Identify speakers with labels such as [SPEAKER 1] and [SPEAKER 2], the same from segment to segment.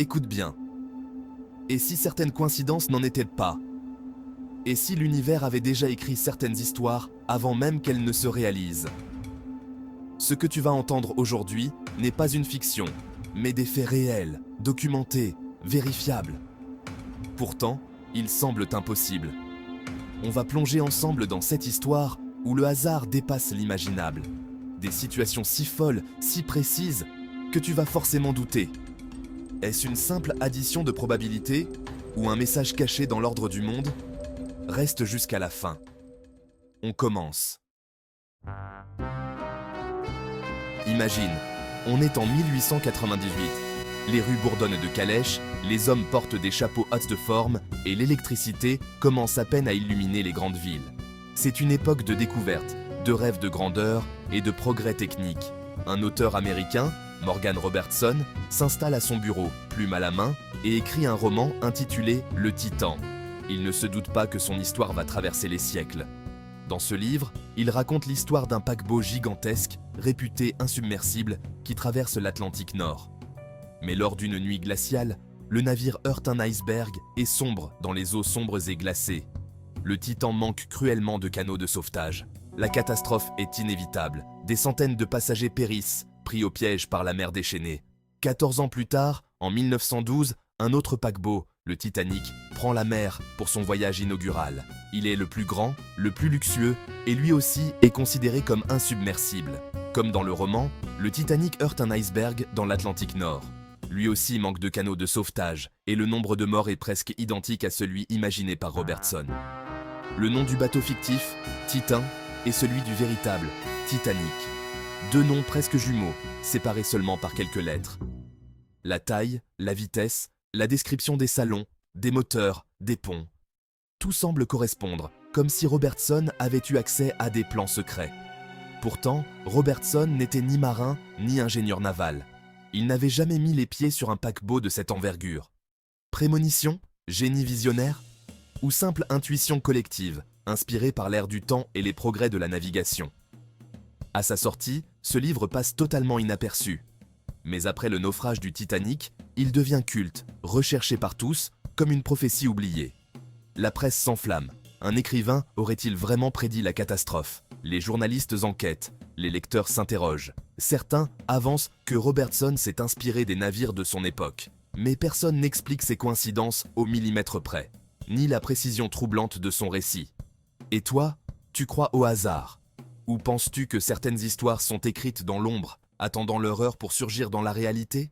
[SPEAKER 1] Écoute bien. Et si certaines coïncidences n'en étaient pas? Et si l'univers avait déjà écrit certaines histoires avant même qu'elles ne se réalisent? Ce que tu vas entendre aujourd'hui n'est pas une fiction, mais des faits réels, documentés, vérifiables. Pourtant, ils semblent impossibles. On va plonger ensemble dans cette histoire où le hasard dépasse l'imaginable. Des situations si folles, si précises, que tu vas forcément douter. Est-ce une simple addition de probabilités ou un message caché dans l'ordre du monde? Reste jusqu'à la fin. On commence. Imagine, on est en 1898. Les rues bourdonnent de calèches, les hommes portent des chapeaux hautes de forme et l'électricité commence à peine à illuminer les grandes villes. C'est une époque de découverte, de rêves de grandeur et de progrès techniques. Un auteur américain, Morgan Robertson, s'installe à son bureau, plume à la main, et écrit un roman intitulé « Le Titan ». Il ne se doute pas que son histoire va traverser les siècles. Dans ce livre, il raconte l'histoire d'un paquebot gigantesque, réputé insubmersible, qui traverse l'Atlantique Nord. Mais lors d'une nuit glaciale, le navire heurte un iceberg et sombre dans les eaux sombres et glacées. Le Titan manque cruellement de canaux de sauvetage. La catastrophe est inévitable. Des centaines de passagers périssent, pris au piège par la mer déchaînée. 14 ans plus tard, en 1912, un autre paquebot, le Titanic, prend la mer pour son voyage inaugural. Il est le plus grand, le plus luxueux, et lui aussi est considéré comme insubmersible. Comme dans le roman, le Titanic heurte un iceberg dans l'Atlantique Nord. Lui aussi manque de canaux de sauvetage, et le nombre de morts est presque identique à celui imaginé par Robertson. Le nom du bateau fictif, Titan, est celui du véritable, Titanic. Deux noms presque jumeaux, séparés seulement par quelques lettres. La taille, la vitesse, la description des salons, des moteurs, des ponts. Tout semble correspondre, comme si Robertson avait eu accès à des plans secrets. Pourtant, Robertson n'était ni marin, ni ingénieur naval. Il n'avait jamais mis les pieds sur un paquebot de cette envergure. Prémonition, génie visionnaire, ou simple intuition collective, inspirée par l'ère du temps et les progrès de la navigation. À sa sortie, ce livre passe totalement inaperçu. Mais après le naufrage du Titanic, il devient culte, recherché par tous, comme une prophétie oubliée. La presse s'enflamme. Un écrivain aurait-il vraiment prédit la catastrophe? Les journalistes enquêtent, les lecteurs s'interrogent. Certains avancent que Robertson s'est inspiré des navires de son époque. Mais personne n'explique ces coïncidences au millimètre près, ni la précision troublante de son récit. Et toi, tu crois au hasard? Ou penses-tu que certaines histoires sont écrites dans l'ombre, attendant leur heure pour surgir dans la réalité?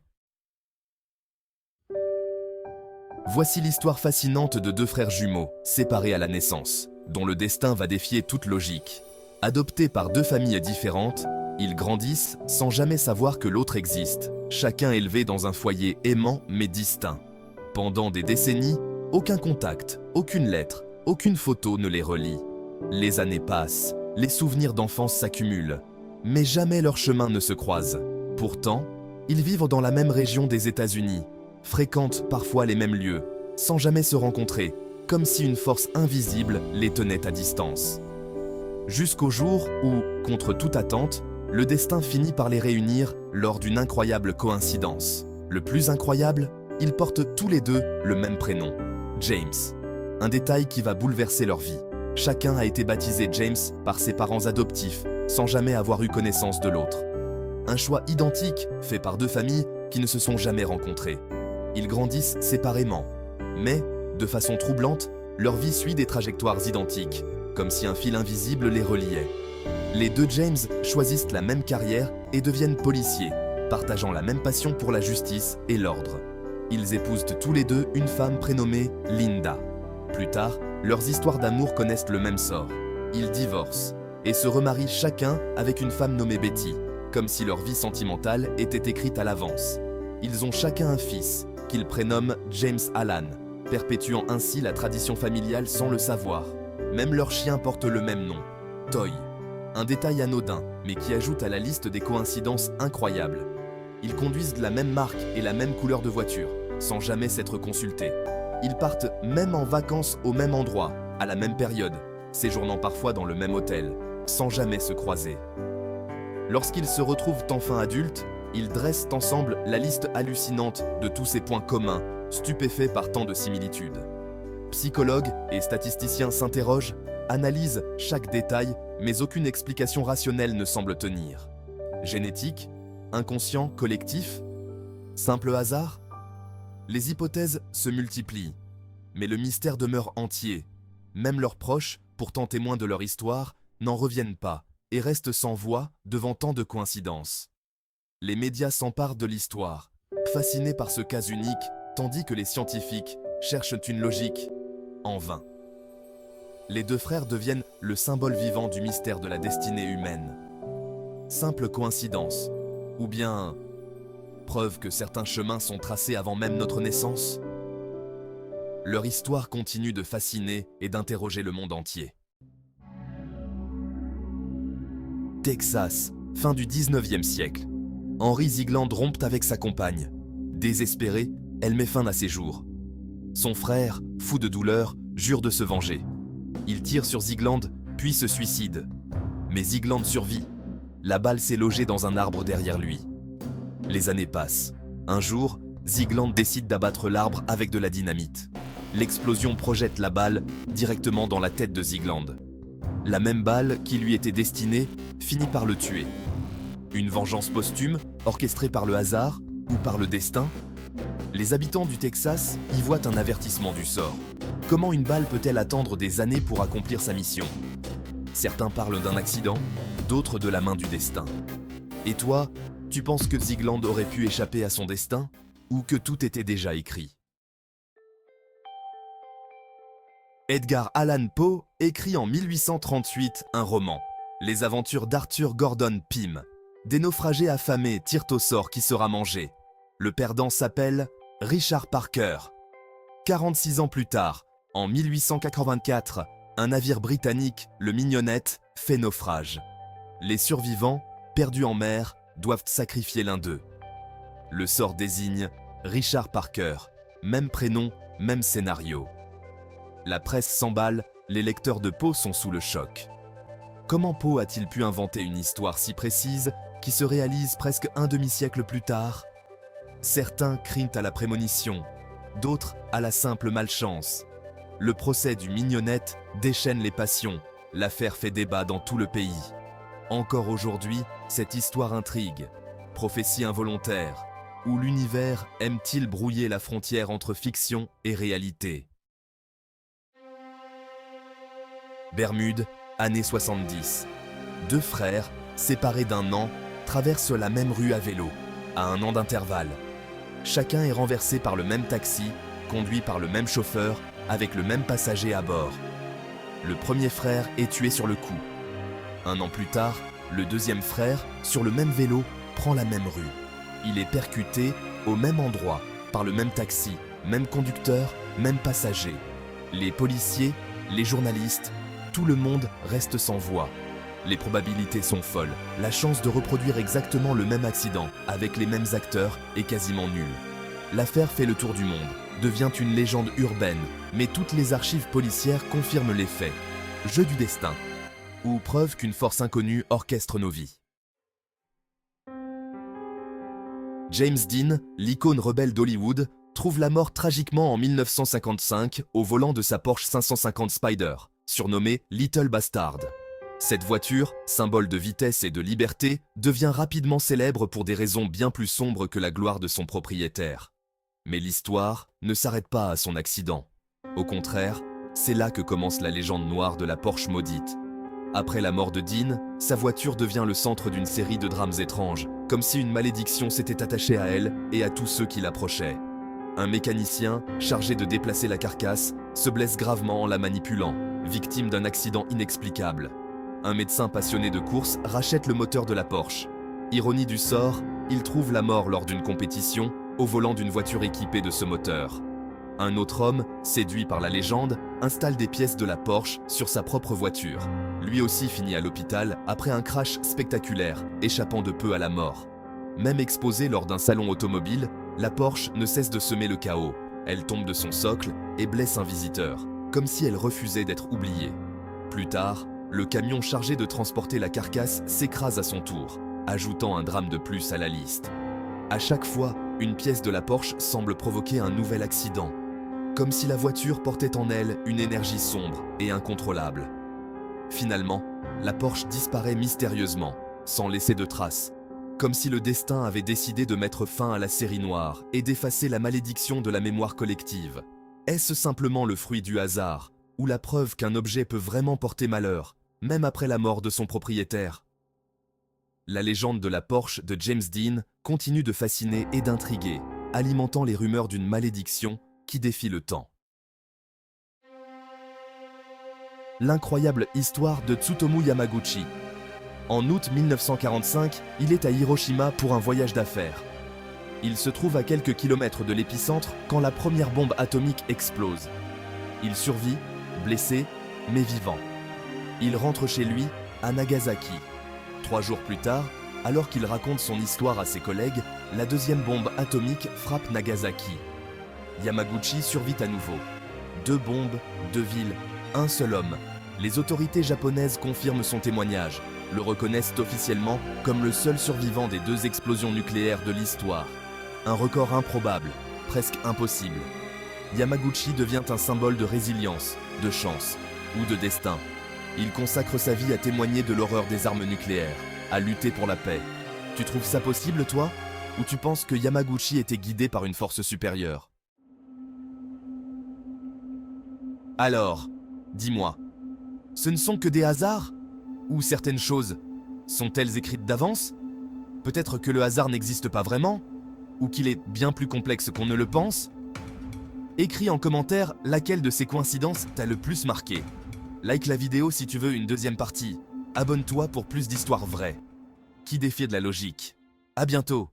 [SPEAKER 1] Voici l'histoire fascinante de deux frères jumeaux, séparés à la naissance, dont le destin va défier toute logique. Adoptés par deux familles différentes, ils grandissent sans jamais savoir que l'autre existe, chacun élevé dans un foyer aimant mais distinct. Pendant des décennies, aucun contact, aucune lettre, aucune photo ne les relie. Les années passent, les souvenirs d'enfance s'accumulent, mais jamais leurs chemins ne se croisent. Pourtant, ils vivent dans la même région des États-Unis, fréquentent parfois les mêmes lieux, sans jamais se rencontrer, comme si une force invisible les tenait à distance. Jusqu'au jour où, contre toute attente, le destin finit par les réunir lors d'une incroyable coïncidence. Le plus incroyable, ils portent tous les deux le même prénom, James. Un détail qui va bouleverser leur vie. Chacun a été baptisé James par ses parents adoptifs, sans jamais avoir eu connaissance de l'autre. Un choix identique fait par deux familles qui ne se sont jamais rencontrées. Ils grandissent séparément, mais, de façon troublante, leur vie suit des trajectoires identiques, comme si un fil invisible les reliait. Les deux James choisissent la même carrière et deviennent policiers, partageant la même passion pour la justice et l'ordre. Ils épousent tous les deux une femme prénommée Linda. Plus tard, leurs histoires d'amour connaissent le même sort. Ils divorcent et se remarient chacun avec une femme nommée Betty, comme si leur vie sentimentale était écrite à l'avance. Ils ont chacun un fils, qu'ils prénomment James Alan, perpétuant ainsi la tradition familiale sans le savoir. Même leur chien porte le même nom, Toy. Un détail anodin, mais qui ajoute à la liste des coïncidences incroyables. Ils conduisent la même marque et la même couleur de voiture, sans jamais s'être consultés. Ils partent même en vacances au même endroit, à la même période, séjournant parfois dans le même hôtel, sans jamais se croiser. Lorsqu'ils se retrouvent enfin adultes, Ils dressent ensemble la liste hallucinante de tous ces points communs, stupéfaits par tant de similitudes. Psychologues et statisticiens s'interrogent, analysent chaque détail, mais aucune explication rationnelle ne semble tenir. Génétique? Inconscient? Collectif? Simple hasard? Les hypothèses se multiplient, mais le mystère demeure entier. Même leurs proches, pourtant témoins de leur histoire, n'en reviennent pas et restent sans voix devant tant de coïncidences. Les médias s'emparent de l'histoire, fascinés par ce cas unique, tandis que les scientifiques cherchent une logique en vain. Les deux frères deviennent le symbole vivant du mystère de la destinée humaine. Simple coïncidence, ou bien preuve que certains chemins sont tracés avant même notre naissance? Leur histoire continue de fasciner et d'interroger le monde entier. Texas, fin du 19e siècle. Henry Ziegland rompt avec sa compagne. Désespérée, elle met fin à ses jours. Son frère, fou de douleur, jure de se venger. Il tire sur Ziegland, puis se suicide. Mais Ziegland survit. La balle s'est logée dans un arbre derrière lui. Les années passent. Un jour, Ziegland décide d'abattre l'arbre avec de la dynamite. L'explosion projette la balle directement dans la tête de Ziegland. La même balle qui lui était destinée finit par le tuer. Une vengeance posthume, orchestrée par le hasard ou par le destin? Les habitants du Texas y voient un avertissement du sort. Comment une balle peut-elle attendre des années pour accomplir sa mission? Certains parlent d'un accident, d'autres de la main du destin. Et toi, tu penses que Ziegland aurait pu échapper à son destin ou que tout était déjà écrit? Edgar Allan Poe écrit en 1838 un roman, Les aventures d'Arthur Gordon Pym. Des naufragés affamés tirent au sort qui sera mangé. Le perdant s'appelle Richard Parker. 46 ans plus tard, en 1884, un navire britannique, le Mignonnette, fait naufrage. Les survivants, perdus en mer, doivent sacrifier l'un d'eux. Le sort désigne Richard Parker. Même prénom, même scénario. La presse s'emballe, les lecteurs de Poe sont sous le choc. Comment Poe a-t-il pu inventer une histoire si précise qui se réalise presque un demi-siècle plus tard? Certains crient à la prémonition, d'autres à la simple malchance. Le procès du Mignonnette déchaîne les passions, l'affaire fait débat dans tout le pays. Encore aujourd'hui, cette histoire intrigue. Prophétie involontaire. Où l'univers aime-t-il brouiller la frontière entre fiction et réalité? Bermude, années 70. Deux frères, séparés d'un an, traversent la même rue à vélo, à un an d'intervalle. Chacun est renversé par le même taxi, conduit par le même chauffeur, avec le même passager à bord. Le premier frère est tué sur le coup. Un an plus tard, le deuxième frère, sur le même vélo, prend la même rue. Il est percuté au même endroit, par le même taxi, même conducteur, même passager. Les policiers, les journalistes, tout le monde reste sans voix. Les probabilités sont folles. La chance de reproduire exactement le même accident, avec les mêmes acteurs, est quasiment nulle. L'affaire fait le tour du monde, devient une légende urbaine, mais toutes les archives policières confirment les faits. Jeu du destin, ou preuve qu'une force inconnue orchestre nos vies. James Dean, l'icône rebelle d'Hollywood, trouve la mort tragiquement en 1955 au volant de sa Porsche 550 Spider, surnommée Little Bastard. Cette voiture, symbole de vitesse et de liberté, devient rapidement célèbre pour des raisons bien plus sombres que la gloire de son propriétaire. Mais l'histoire ne s'arrête pas à son accident. Au contraire, c'est là que commence la légende noire de la Porsche maudite. Après la mort de Dean, sa voiture devient le centre d'une série de drames étranges, comme si une malédiction s'était attachée à elle et à tous ceux qui l'approchaient. Un mécanicien, chargé de déplacer la carcasse, se blesse gravement en la manipulant, victime d'un accident inexplicable. Un médecin passionné de course rachète le moteur de la Porsche. Ironie du sort, il trouve la mort lors d'une compétition, au volant d'une voiture équipée de ce moteur. Un autre homme, séduit par la légende, installe des pièces de la Porsche sur sa propre voiture. Lui aussi finit à l'hôpital après un crash spectaculaire, échappant de peu à la mort. Même exposée lors d'un salon automobile, la Porsche ne cesse de semer le chaos. Elle tombe de son socle et blesse un visiteur, comme si elle refusait d'être oubliée. Plus tard, le camion chargé de transporter la carcasse s'écrase à son tour. ajoutant un drame de plus à la liste. À chaque fois, une pièce de la Porsche semble provoquer un nouvel accident, comme si la voiture portait en elle une énergie sombre et incontrôlable. Finalement, la Porsche disparaît mystérieusement, sans laisser de traces, comme si le destin avait décidé de mettre fin à la série noire et d'effacer la malédiction de la mémoire collective. Est-ce simplement le fruit du hasard, ou la preuve qu'un objet peut vraiment porter malheur, même après la mort de son propriétaire? La légende de la Porsche de James Dean continue de fasciner et d'intriguer, alimentant les rumeurs d'une malédiction qui défie le temps. L'incroyable histoire de Tsutomu Yamaguchi. En août 1945, il est à Hiroshima pour un voyage d'affaires. Il se trouve à quelques kilomètres de l'épicentre quand la première bombe atomique explose. Il survit, blessé, mais vivant. Il rentre chez lui, à Nagasaki. 3 jours plus tard, alors qu'il raconte son histoire à ses collègues, la deuxième bombe atomique frappe Nagasaki. Yamaguchi survit à nouveau. 2 bombes, 2 villes, un seul homme. Les autorités japonaises confirment son témoignage, le reconnaissent officiellement comme le seul survivant des 2 explosions nucléaires de l'histoire. Un record improbable, presque impossible. Yamaguchi devient un symbole de résilience, de chance ou de destin. Il consacre sa vie à témoigner de l'horreur des armes nucléaires, à lutter pour la paix. Tu trouves ça possible, toi? Ou tu penses que Yamaguchi était guidé par une force supérieure? Alors, dis-moi, ce ne sont que des hasards? Ou certaines choses sont-elles écrites d'avance? Peut-être que le hasard n'existe pas vraiment? Ou qu'il est bien plus complexe qu'on ne le pense? Écris en commentaire laquelle de ces coïncidences t'a le plus marqué. Like la vidéo si tu veux une deuxième partie. Abonne-toi pour plus d'histoires vraies, qui défient de la logique. À bientôt!